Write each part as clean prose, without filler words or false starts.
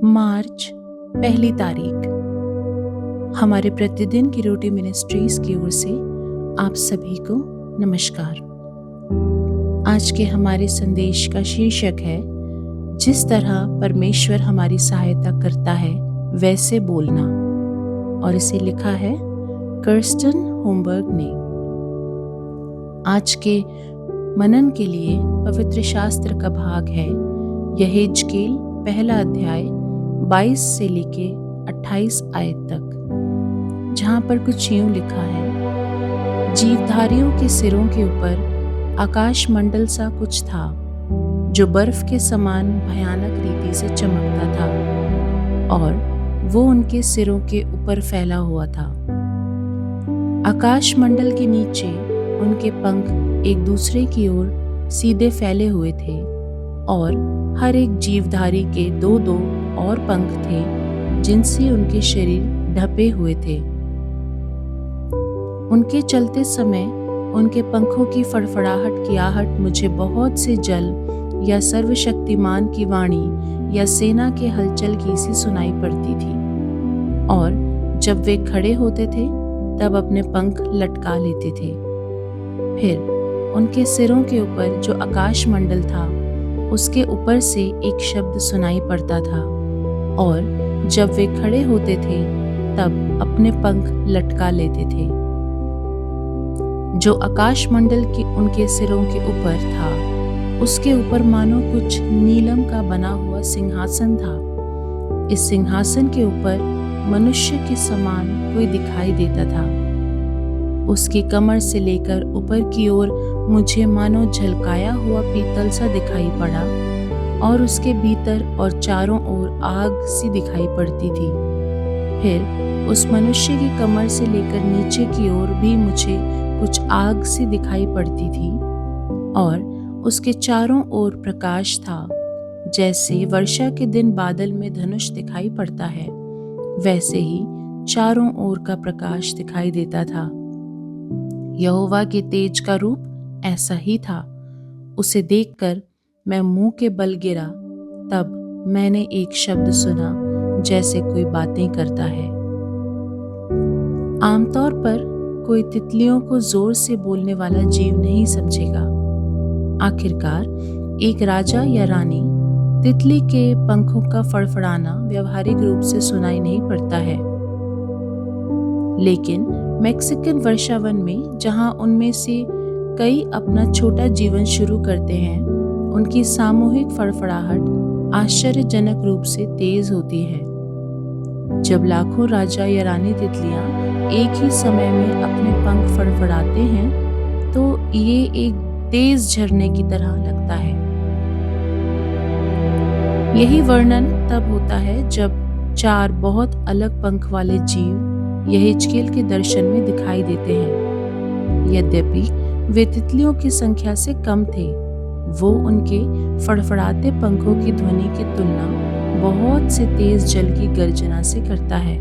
मार्च 1 तारीख। हमारे प्रतिदिन की रोटी मिनिस्ट्रीज की ओर से आप सभी को नमस्कार। आज के हमारे संदेश का शीर्षक है, जिस तरह परमेश्वर हमारी सहायता करता है वैसे बोलना, और इसे लिखा है कर्स्टन होमबर्ग ने। आज के मनन के लिए पवित्र शास्त्र का भाग है यहेजकेल 1 अध्याय 22 से लेके 28 आयत तक, जहाँ पर कुछ यूं लिखा है। जीवधारियों के सिरों के ऊपर आकाश मंडल सा कुछ था, जो बर्फ के समान भयानक रीति से चमकता था, और वो उनके सिरों के ऊपर फैला हुआ था। आकाश मंडल के नीचे उनके पंख एक दूसरे की ओर सीधे फैले हुए थे, और हर एक जीवधारी के 2-2 और पंख थे, जिनसे उनके शरीर ढपे हुए थे। उनके चलते समय उनके पंखों की फड़फड़ाहट की आहट मुझे बहुत से जल या सर्वशक्तिमान की वाणी या सेना के हलचल की सी सुनाई पड़ती थी। और जब वे खड़े होते थे तब अपने पंख लटका लेते थे। फिर उनके सिरों के ऊपर जो आकाश मंडल था, उसके ऊपर से एक शब्द सुनाई पड़ता था, और जब वे खड़े होते थे तब अपने पंख लटका लेते थे। जो आकाश मंडल की उनके सिरों के ऊपर था, उसके ऊपर मानो कुछ नीलम का बना हुआ सिंहासन था। इस सिंहासन के ऊपर मनुष्य के समान कोई दिखाई देता था। उसकी कमर से लेकर ऊपर की ओर मुझे मानो झलकाया हुआ पीतल सा दिखाई पड़ा, और उसके भीतर और चारों ओर आग सी दिखाई पड़ती थी। फिर उस मनुष्य की कमर से लेकर नीचे की ओर भी मुझे कुछ आग सी दिखाई पड़ती थी, और उसके चारों ओर प्रकाश था। जैसे वर्षा के दिन बादल में धनुष दिखाई पड़ता है, वैसे ही चारों ओर का प्रकाश दिखाई देता था। यहोवा के तेज का रूप ऐसा ही था। उसे देखकर मैं मुंह के बल गिरा। तब मैंने एक शब्द सुना, जैसे कोई बातें करता है। आमतौर पर कोई तितलियों को जोर से बोलने वाला जीव नहीं समझेगा। आखिरकार एक राजा या रानी तितली के पंखों का फड़फड़ाना व्यवहारिक रूप से सुनाई नहीं पड़ता है। लेकिन मैक्सिकन वर्षावन में, जहां उनमें से कई अपना छोटा जीवन शुरू करते हैं, उनकी सामूहिक फड़फड़ाहट आश्चर्यजनक रूप से तेज होती है। जब लाखों राजा या रानी तितलियां एक ही समय में अपने पंख फड़फड़ाते हैं, तो ये एक तेज झरने की तरह लगता है। यही वर्णन तब होता है जब 4 बहुत अलग पंख वाले जीव यहेजकेल के दर्शन में दिखाई देते हैं। यद्यपि वे तितलियों की संख्या से कम थे, वो उनके फड़फड़ाते पंखों की ध्वनि की तुलना बहुत से तेज जल की गर्जना से करता है।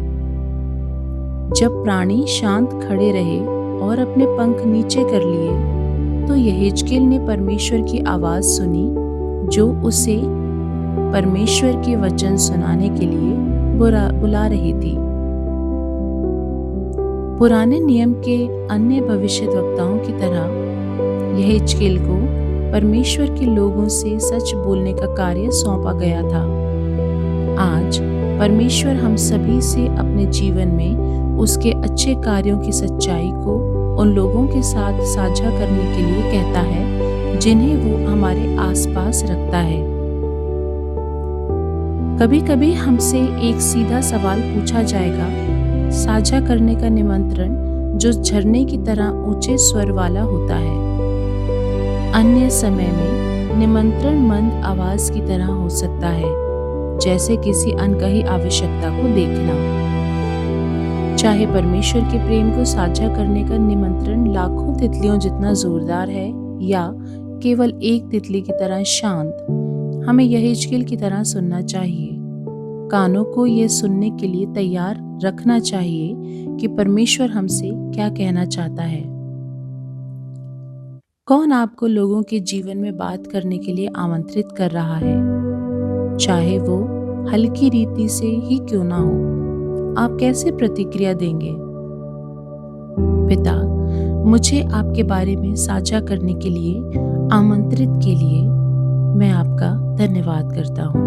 जब प्राणी शांत खड़े रहे और अपने पंख नीचे कर लिए, तो यहेजकेल ने परमेश्वर की आवाज सुनी, जो उसे परमेश्वर के वचन सुनाने के लिए बुला रही थी। पुराने नियम के अन्य भविष्यद्वक्ताओं की तरह यहेजकेल को परमेश्वर के लोगों से सच बोलने का कार्य सौंपा गया था। आज परमेश्वर हम सभी से अपने जीवन में उसके अच्छे कार्यों की सच्चाई को उन लोगों के साथ साझा करने के लिए कहता है, जिन्हें वो हमारे आसपास रखता है। कभी कभी हमसे एक सीधा सवाल पूछा जाएगा, साझा करने का निमंत्रण जो झरने की तरह ऊंचे स्वर वाला होता है। अन्य समय में निमंत्रण मंद आवाज की तरह हो सकता है, जैसे किसी अनकही आवश्यकता को देखना। चाहे परमेश्वर के प्रेम को साझा करने का निमंत्रण लाखों तितलियों जितना जोरदार है, या केवल एक तितली की तरह शांत, हमें यहेजकेल की तरह सुनना चाहिए। कानों को ये सुनने के लिए तैयार रखना चाहिए कि परमेश्वर हमसे क्या कहना चाहता है। कौन आपको लोगों के जीवन में बात करने के लिए आमंत्रित कर रहा है? चाहे वो हल्की रीति से ही क्यों ना हो, आप कैसे प्रतिक्रिया देंगे? पिता, मुझे आपके बारे में साझा करने के लिए आमंत्रित के लिए मैं आपका धन्यवाद करता हूँ।